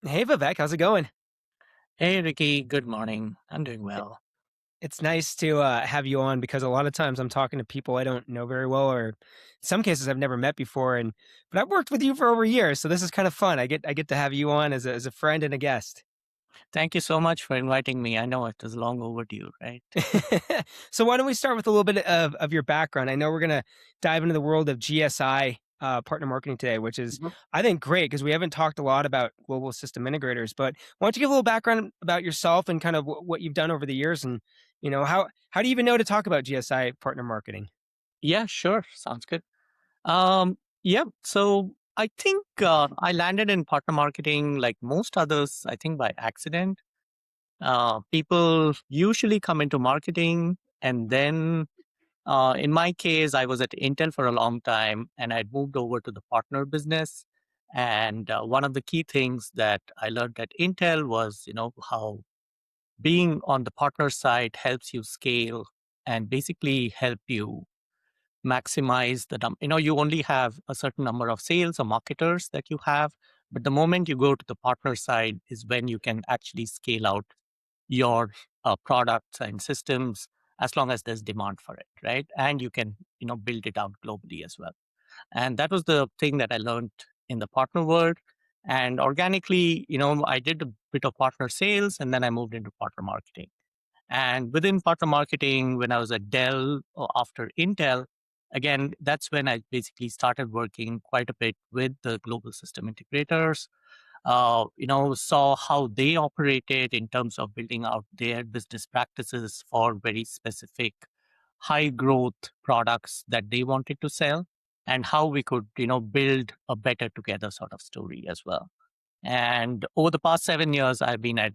Hey Vivek, how's it going? Hey Ricky, good morning. I'm doing It- well. It's nice to have you on because a lot of times I'm talking to people I don't know very well, or in some cases I've never met before. And but I've worked with you for over years, so this is kind of fun. I get to have you on as a friend and a guest. Thank you so much for inviting me. I know it was long overdue, right? So why don't we start with a little bit of your background? I know we're gonna dive into the world of GSI partner marketing today, which is Mhm. I think great because we haven't talked a lot about global system integrators. But why don't you give a little background about yourself and kind of what you've done over the years, and how do you even know to talk about GSI partner marketing? Yeah, sure. Sounds good. Yeah. So I think I landed in partner marketing like most others, I think by accident. People usually come into marketing and then in my case, I was at Intel for a long time and I'd moved over to the partner business. And one of the key things that I learned at Intel was, how being on the partner side helps you scale and basically help you maximize you only have a certain number of sales or marketers that you have, but the moment you go to the partner side is when you can actually scale out your products and systems as long as there's demand for it, right? And you can build it out globally as well. And that was the thing that I learned in the partner world. And organically, I did a bit of partner sales and then I moved into partner marketing. And within partner marketing, when I was at Dell or after Intel, again, that's when I basically started working quite a bit with the global system integrators, saw how they operated in terms of building out their business practices for very specific high growth products that they wanted to sell and how we could, build a better together sort of story as well. And over the past 7 years, I've been at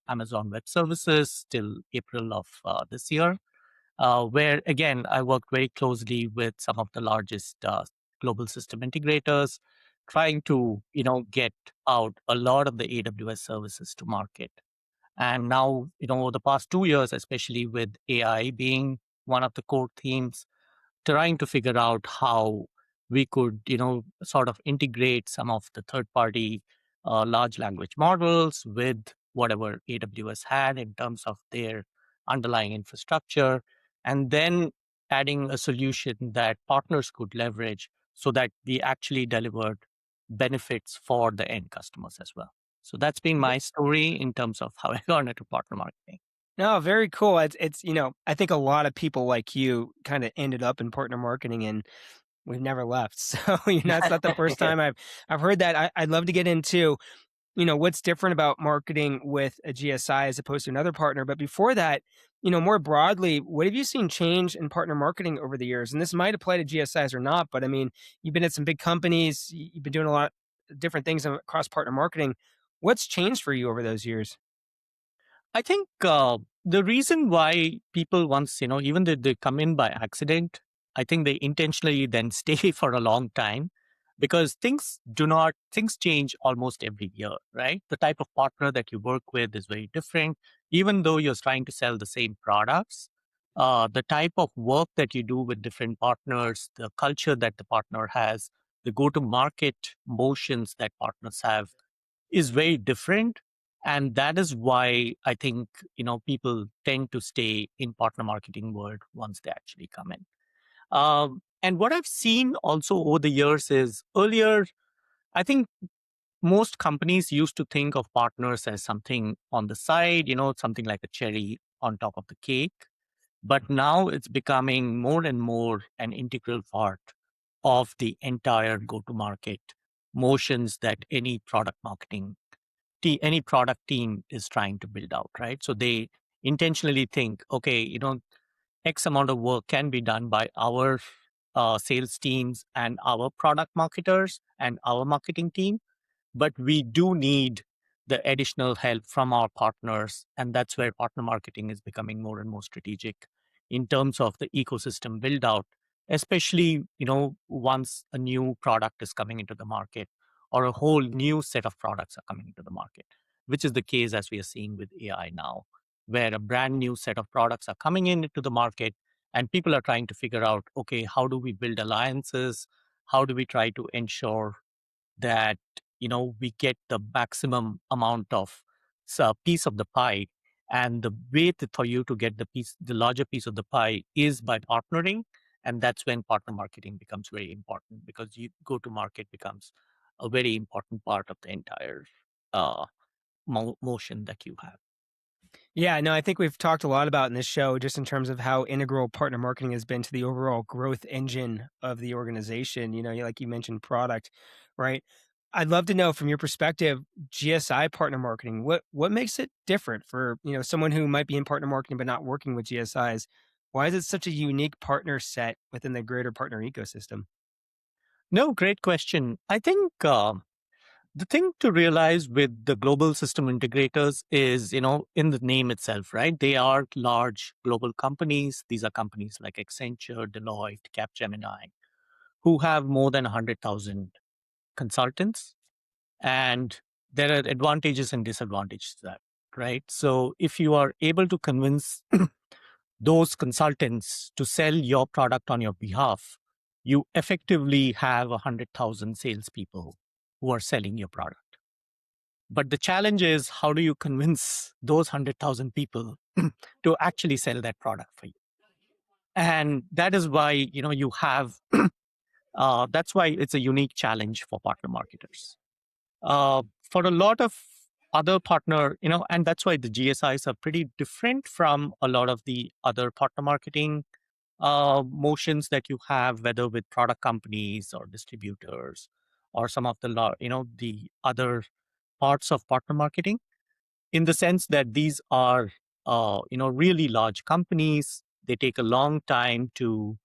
Amazon Web Services till April of this year, where again, I worked very closely with some of the largest global system integrators, trying to, get out a lot of the AWS services to market. And now, over the past 2 years, especially with AI being one of the core themes, trying to figure out how we could, sort of integrate some of the third party large language models with whatever AWS had in terms of their underlying infrastructure, and then adding a solution that partners could leverage so that we actually delivered benefits for the end customers as well. So that's been my story in terms of how I got into partner marketing. No, very cool. It's I think a lot of people like you kind of ended up in partner marketing and we've never left. So, it's not the first time I've heard that. I'd love to get into, what's different about marketing with a GSI as opposed to another partner. But before that, more broadly, what have you seen change in partner marketing over the years? And this might apply to GSIs or not, but I mean, you've been at some big companies, you've been doing a lot of different things across partner marketing. What's changed for you over those years? I think the reason why people once, even though they come in by accident, I think they intentionally then stay for a long time because things change almost every year, right? The type of partner that you work with is very different. Even though you're trying to sell the same products, the type of work that you do with different partners, the culture that the partner has, the go to market motions that partners have is very different. And that is why I think, people tend to stay in partner marketing world once they actually come in. And what I've seen also over the years is earlier, I think most companies used to think of partners as something on the side, something like a cherry on top of the cake. But now it's becoming more and more an integral part of the entire go to market motions that any product team is trying to build out, right? So they intentionally think, okay, X amount of work can be done by our sales teams and our product marketers and our marketing team, but we do need the additional help from our partners. And that's where partner marketing is becoming more and more strategic in terms of the ecosystem build out, especially, once a new product is coming into the market or a whole new set of products are coming into the market, which is the case as we are seeing with AI now, where a brand new set of products are coming into the market and people are trying to figure out, okay, how do we build alliances? How do we try to ensure that we get the maximum amount of piece of the pie. And the way for you to get the larger piece of the pie is by partnering. And that's when partner marketing becomes very important, because you go to market becomes a very important part of the entire uh, motion that you have. Yeah, no, I think we've talked a lot about in this show just in terms of how integral partner marketing has been to the overall growth engine of the organization. Like you mentioned, product, right? I'd love to know from your perspective, GSI partner marketing, what makes it different for someone who might be in partner marketing but not working with GSIs? Why is it such a unique partner set within the greater partner ecosystem? No, great question. I think the thing to realize with the global system integrators is, in the name itself, right? They are large global companies. These are companies like Accenture, Deloitte, Capgemini, who have more than 100,000 consultants. And there are advantages and disadvantages to that, right? So if you are able to convince those consultants to sell your product on your behalf, you effectively have 100,000 salespeople who are selling your product. But the challenge is, how do you convince those 100,000 people to actually sell that product for you? And that is why, you have, that's why it's a unique challenge for partner marketers. For a lot of other partner, and that's why the GSIs are pretty different from a lot of the other partner marketing motions that you have, whether with product companies or distributors or some of the other parts of partner marketing, in the sense that these are really large companies. They take a long time to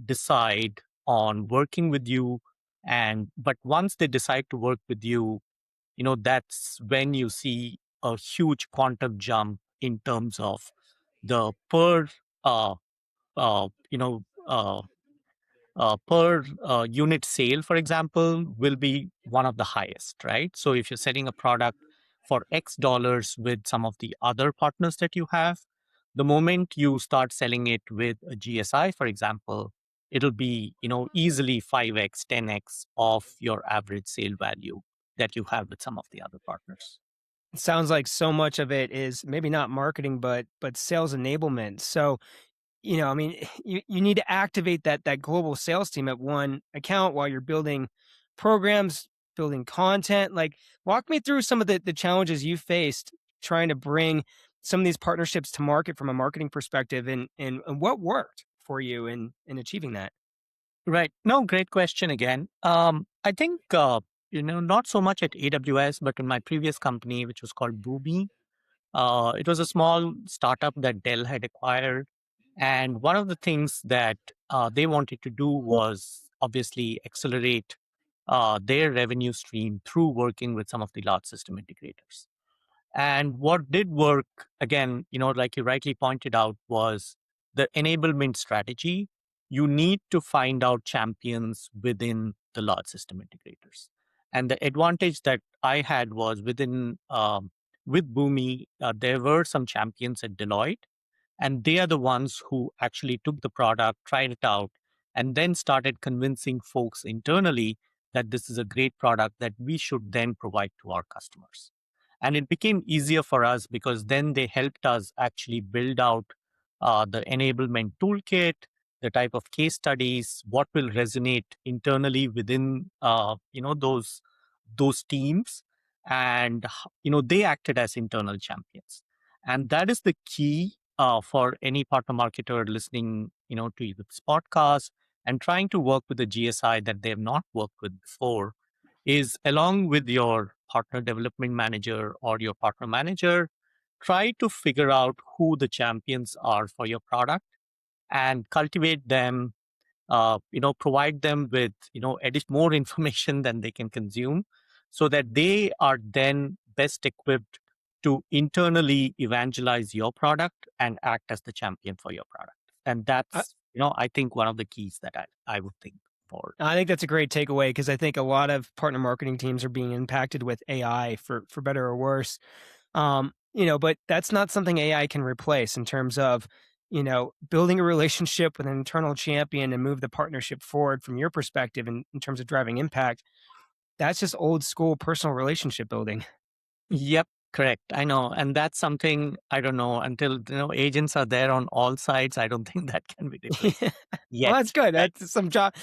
decide on working with you. And but once they decide to work with you, that's when you see a huge quantum jump in terms of the uh, uh, you know per unit sale, for example, will be one of the highest, right? So if you're selling a product for X dollars with some of the other partners that you have, the moment you start selling it with a GSI, for example, it'll be, easily 5x, 10x of your average sale value that you have with some of the other partners. It sounds like so much of it is maybe not marketing, but sales enablement. So I mean, you need to activate that global sales team at one account while you're building programs, building content. Like, walk me through some of the challenges you faced trying to bring some of these partnerships to market from a marketing perspective, and what worked for you in achieving that. Right. No, great question again. I think, not so much at AWS, but in my previous company, which was called Boomi, it was a small startup that Dell had acquired. And one of the things that they wanted to do was obviously accelerate their revenue stream through working with some of the large system integrators. And what did work, again, like you rightly pointed out, was the enablement strategy. You need to find out champions within the large system integrators. And the advantage that I had was with Boomi, there were some champions at Deloitte, and they are the ones who actually took the product, tried it out, and then started convincing folks internally that this is a great product that we should then provide to our customers. And it became easier for us because then they helped us actually build out the enablement toolkit, the type of case studies, what will resonate internally within those teams, and they acted as internal champions. And that is the key for any partner marketer listening, to this podcast and trying to work with a GSI that they have not worked with before, is along with your partner development manager or your partner manager, try to figure out who the champions are for your product and cultivate them, provide them with, more information than they can consume, so that they are then best equipped to internally evangelize your product and act as the champion for your product. And that's, I think one of the keys that I would think for. I think that's a great takeaway because I think a lot of partner marketing teams are being impacted with AI for better or worse. But that's not something AI can replace in terms of, building a relationship with an internal champion and move the partnership forward from your perspective in terms of driving impact. That's just old school personal relationship building. Yep, correct. I know. And that's something I don't know until agents are there on all sides. I don't think that can be replaced Well, yet. that's good. Right. That's some job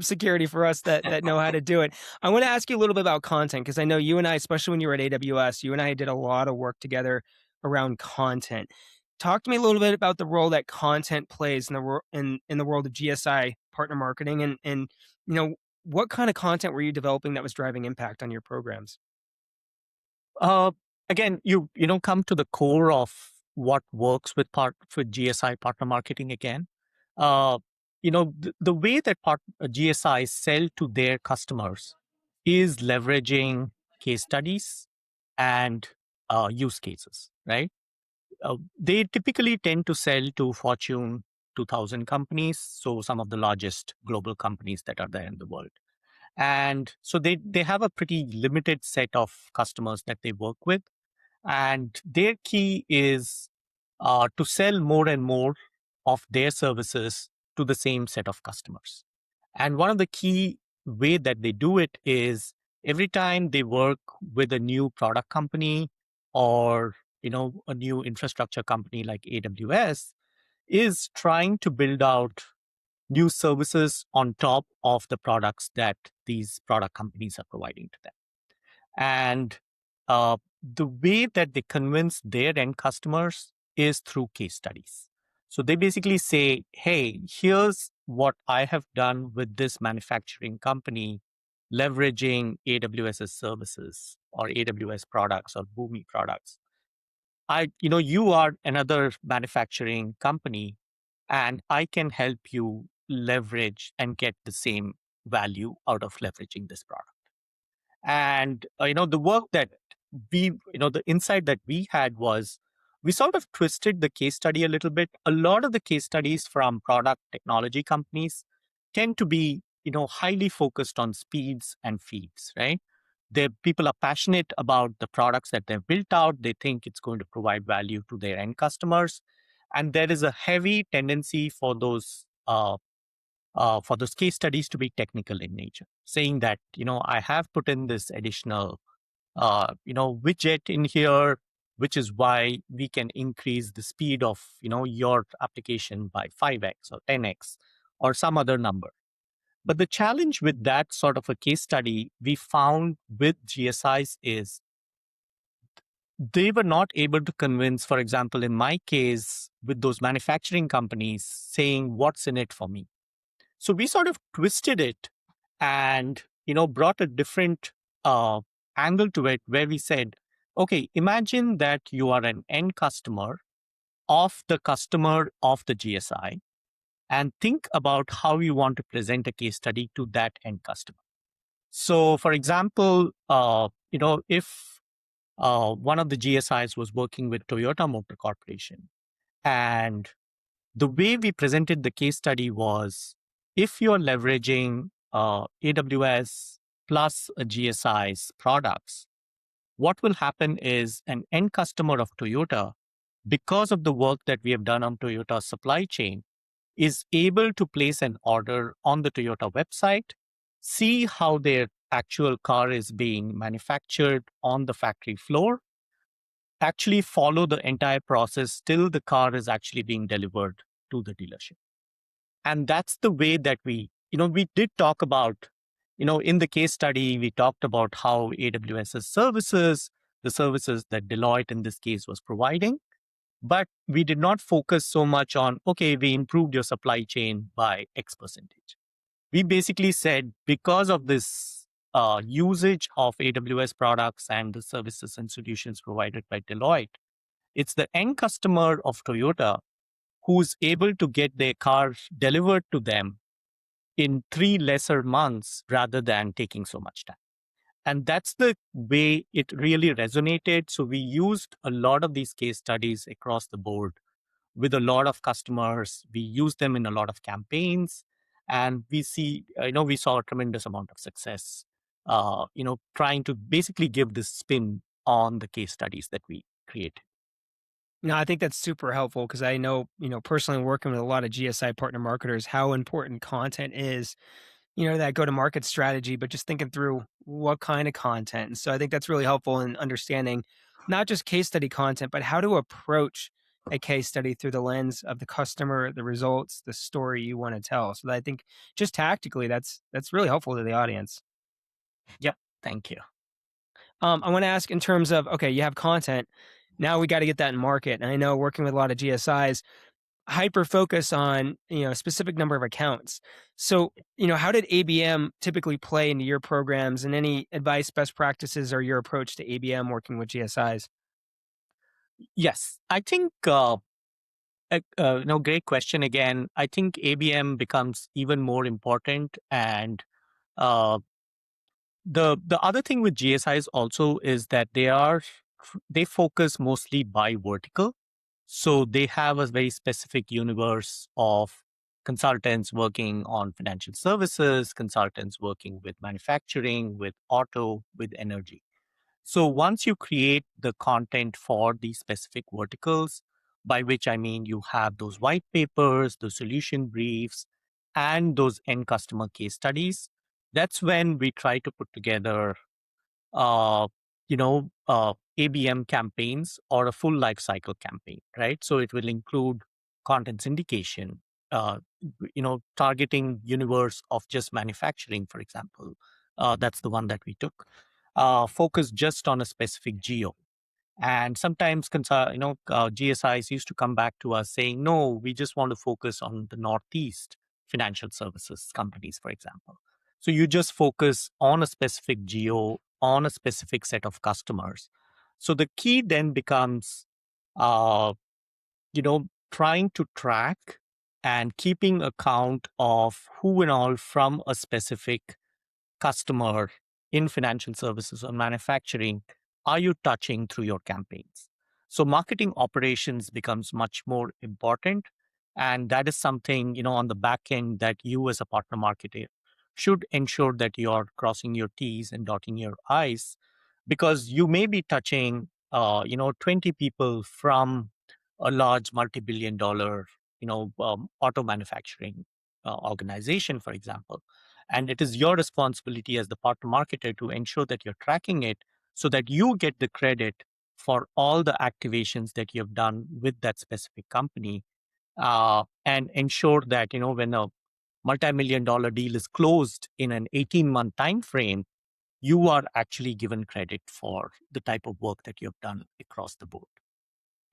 security for us that know how to do it. I want to ask you a little bit about content because I know you and I, especially when you were at AWS, you and I did a lot of work together around content. Talk to me a little bit about the role that content plays in the in the world of GSI partner marketing, and you know what kind of content were you developing that was driving impact on your programs? Uh, Again, you come to the core of what works with GSI partner marketing again. Uh, the way that GSIs sell to their customers is leveraging case studies and use cases, right? They typically tend to sell to Fortune 2000 companies, so some of the largest global companies that are there in the world. And so they have a pretty limited set of customers that they work with, and their key is to sell more and more of their services to the same set of customers. And one of the key way that they do it is every time they work with a new product company or a new infrastructure company like AWS is trying to build out new services on top of the products that these product companies are providing to them. And the way that they convince their end customers is through case studies. So they basically say, hey, here's what I have done with this manufacturing company leveraging AWS's services or AWS products or Boomi products. You are another manufacturing company, and I can help you leverage and get the same value out of leveraging this product. And the work that the insight that we had was we sort of twisted the case study a little bit. A lot of the case studies from product technology companies tend to be highly focused on speeds and feeds, right? The people are passionate about the products that they've built out. They think it's going to provide value to their end customers, and there is a heavy tendency for those case studies to be technical in nature, saying that, I have put in this additional, widget in here, which is why we can increase the speed of, your application by 5x or 10x or some other number. But the challenge with that sort of a case study we found with GSIs is they were not able to convince, for example, in my case, with those manufacturing companies saying, what's in it for me? So we sort of twisted it and brought a different uh, angle to it where we said, okay, imagine that you are an end customer of the GSI, and think about how you want to present a case study to that end customer. So for example, if one of the GSIs was working with Toyota Motor Corporation, and the way we presented the case study was if you're leveraging AWS plus a GSI's products, what will happen is an end customer of Toyota, because of the work that we have done on Toyota's supply chain, is able to place an order on the Toyota website, see how their actual car is being manufactured on the factory floor, actually follow the entire process till the car is actually being delivered to the dealership. And that's the way that we did talk about, in the case study, we talked about how AWS's services, the services that Deloitte in this case was providing, but we did not focus so much on, okay, we improved your supply chain by X percentage. We basically said because of this usage of AWS products and the services and solutions provided by Deloitte, it's the end customer of Toyota who's able to get their car delivered to them in 3 lesser months rather than taking so much time. And that's the way it really resonated. So we used a lot of these case studies across the board with a lot of customers. We use them in a lot of campaigns, and we saw a tremendous amount of success. Trying to basically give this spin on the case studies that we created. No, I think that's super helpful because I know, personally working with a lot of GSI partner marketers, how important content is that go to market strategy, but just thinking through what kind of content. And so I think that's really helpful in understanding not just case study content, but how to approach a case study through the lens of the customer, the results, the story you want to tell. So I think just tactically, that's really helpful to the audience. Yep. Thank you. I want to ask in terms of okay, you have content. Now we got to get that in market. And I know working with a lot of GSIs, hyper focus on a specific number of accounts. So how did ABM typically play into your programs, and any advice, best practices, or your approach to ABM working with GSIs? Yes, I think no, great question again. I think ABM becomes even more important, and uh, the other thing with GSIs also is that they focus mostly by vertical. So they have a very specific universe of consultants working on financial services, consultants working with manufacturing, with auto, with energy. So once you create the content for these specific verticals, by which I mean you have those white papers, those solution briefs, and those end customer case studies, that's when we try to put together uh, ABM campaigns or a full life cycle campaign, right? So it will include content syndication, targeting universe of just manufacturing, for example. That's the one that we took. Focus just on a specific geo. And sometimes, GSIs used to come back to us saying, no, we just want to focus on the Northeast financial services companies, for example. So you just focus on a specific geo, on a specific set of customers. So the key then becomes, uh, trying to track and keeping account of who and all from a specific customer in financial services or manufacturing are you touching through your campaigns? So marketing operations becomes much more important. And that is something, on the back end that you as a partner marketer should ensure that you're crossing your T's and dotting your I's, because you may be touching, 20 people from a large multi-billion dollar, auto manufacturing organization, for example. And it is your responsibility as the partner marketer to ensure that you're tracking it so that you get the credit for all the activations that you've done with that specific company, and ensure that, when a multi-million dollar deal is closed in an 18-month time frame, you are actually given credit for the type of work that you have done across the board.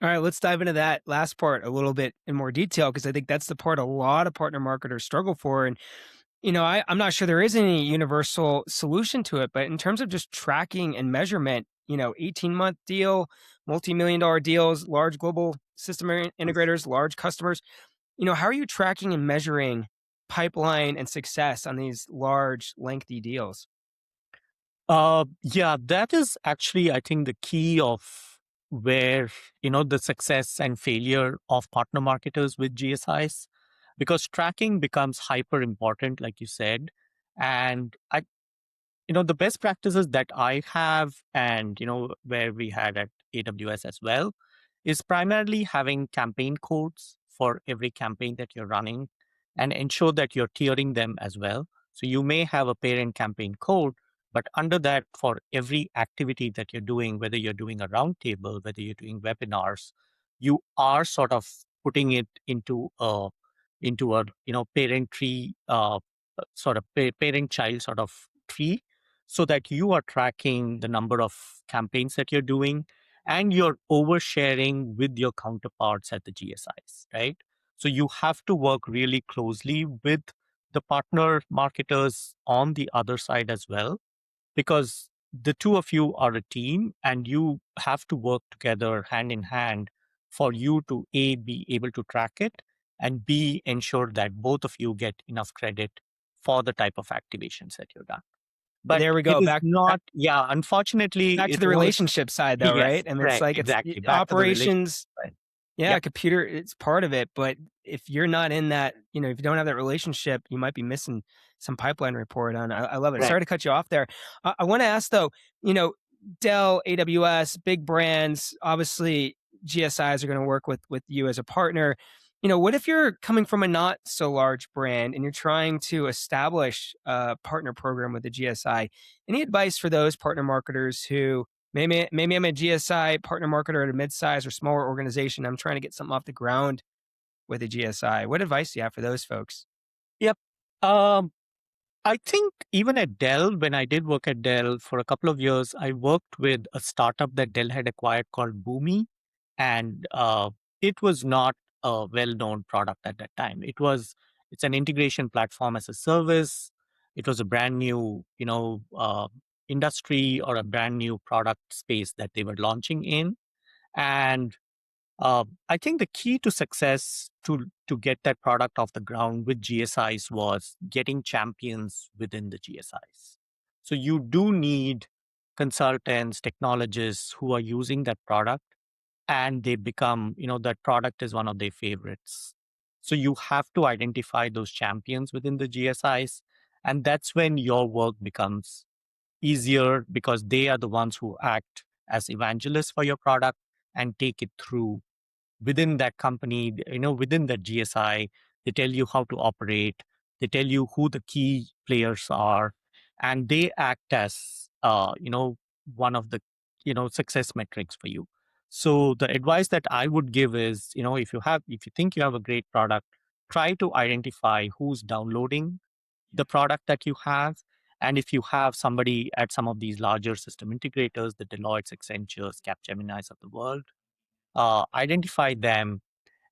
All right, let's dive into that last part a little bit in more detail, because I think that's the part a lot of partner marketers struggle for. And I'm not sure there is any universal solution to it, but in terms of just tracking and measurement, 18-month deal, multi-million dollar deals, large global system integrators, large customers, how are you tracking and measuring pipeline and success on these large, lengthy deals? Yeah, that is actually, I think, the key of where, the success and failure of partner marketers with GSIs, because tracking becomes hyper important, like you said. And the best practices that I have, and, where we had at AWS as well, is primarily having campaign codes for every campaign that you're running and ensure that you're tiering them as well. So you may have a parent campaign code, but under that, for every activity that you're doing, whether you're doing a roundtable, whether you're doing webinars, you are sort of putting it into a parent tree, sort of parent child sort of tree, so that you are tracking the number of campaigns that you're doing and you're oversharing with your counterparts at the GSIs, right? So you have to work really closely with the partner marketers on the other side as well, because the two of you are a team and you have to work together hand in hand for you to A, be able to track it, and B, ensure that both of you get enough credit for the type of activations that you've done. But There we it go. is Back not, yeah, unfortunately, back to it the was, relationship side, though, yes, right? I mean, it's correct, like exactly. Back to the relationship operations. side. Yeah, Yep, computer, it's part of it, but if you're not in that, if you don't have that relationship, you might be missing some pipeline report on. I love it. right. Sorry to cut you off there. I want to ask though, Dell, AWS, big brands, obviously GSIs are going to work with you as a partner. What if you're coming from a not so large brand and you're trying to establish a partner program with a GSI? Any advice for those partner marketers who maybe I'm a GSI partner marketer at a mid-size or smaller organization. I'm trying to get something off the ground with a GSI. What advice do you have for those folks? Yep. Um, I think even at Dell, when I did work at Dell for a couple of years, I worked with a startup that Dell had acquired called Boomi, and it was not a well-known product at that time. It's an integration platform as a service. It was a brand new, industry or a brand new product space that they were launching in, and I think the key to success to get that product off the ground with GSIs was getting champions within the GSIs. So you do need consultants, technologists who are using that product, and they become, that product is one of their favorites. So you have to identify those champions within the GSIs, and that's when your work becomes easier because they are the ones who act as evangelists for your product and take it through within that company, within that GSI. They tell you how to operate, they tell you who the key players are, and they act as, one of the, success metrics for you. So the advice that I would give is, if you think you have a great product, try to identify who's downloading the product that you have. And if you have somebody at some of these larger system integrators, the Deloittes, Accentures, Capgeminis of the world, identify them,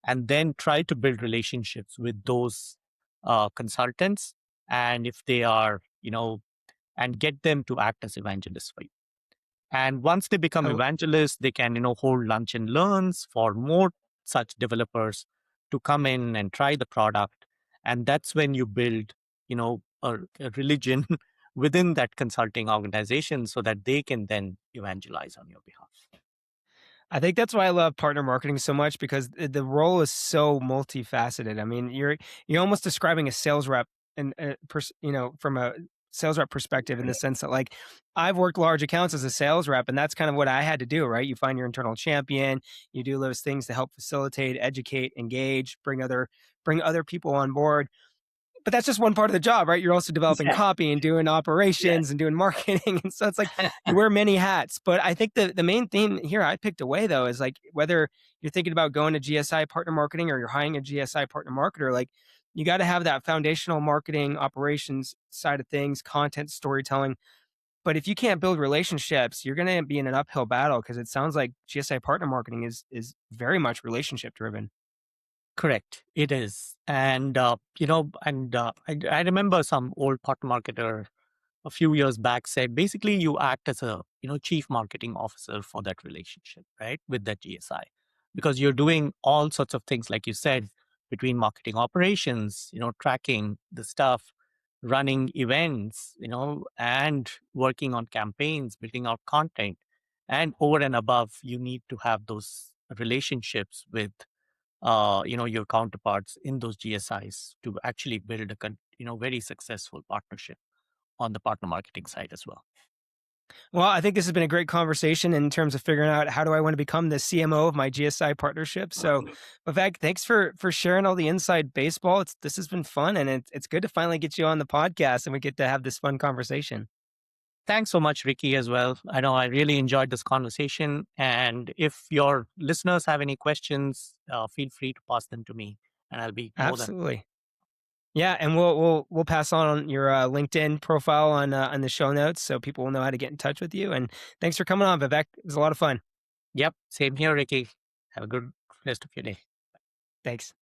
and then try to build relationships with those consultants. And if they are, and get them to act as evangelists for you. And once they become Oh, evangelists, they can, hold lunch and learns for more such developers to come in and try the product. And that's when you build, a religion within that consulting organization so that they can then evangelize on your behalf. I think that's why I love partner marketing so much because the role is so multifaceted. I mean, you're almost describing a sales rep and from a sales rep perspective in the sense that like I've worked large accounts as a sales rep and that's kind of what I had to do, right? You find your internal champion, you do those things to help facilitate, educate, engage, bring other people on board, but that's just one part of the job, right? You're also developing Yeah. copy and doing Yeah. operations and doing marketing. And so it's like you wear many hats. But I think the main theme here I picked away though is like whether you're thinking about going to GSI partner marketing or you're hiring a GSI partner marketer, like you got to have that foundational marketing operations side of things, content storytelling. But if you can't build relationships, you're going to be in an uphill battle because it sounds like GSI partner marketing is very much relationship driven. Correct. It is. And, I remember some old pot marketer a few years back said basically you act as a, chief marketing officer for that relationship, right? With that GSI, because you're doing all sorts of things, like you said, between marketing operations, tracking the stuff, running events, and working on campaigns, building out content. And over and above, you need to have those relationships with your counterparts in those GSIs to actually build a very successful partnership on the partner marketing side as well. Well, I think this has been a great conversation in terms of figuring out how do I want to become the CMO of my GSI partnership. So, Vivek, thanks for sharing all the inside baseball. This has been fun, and it's good to finally get you on the podcast and we get to have this fun conversation. Thanks so much, Ricky, as well. I know I really enjoyed this conversation. And if your listeners have any questions, feel free to pass them to me, and I'll be more than Absolutely. Yeah, and we'll pass on your LinkedIn profile on the show notes so people will know how to get in touch with you. And thanks for coming on, Vivek. It was a lot of fun. Yep, same here, Ricky. Have a good rest of your day. Thanks.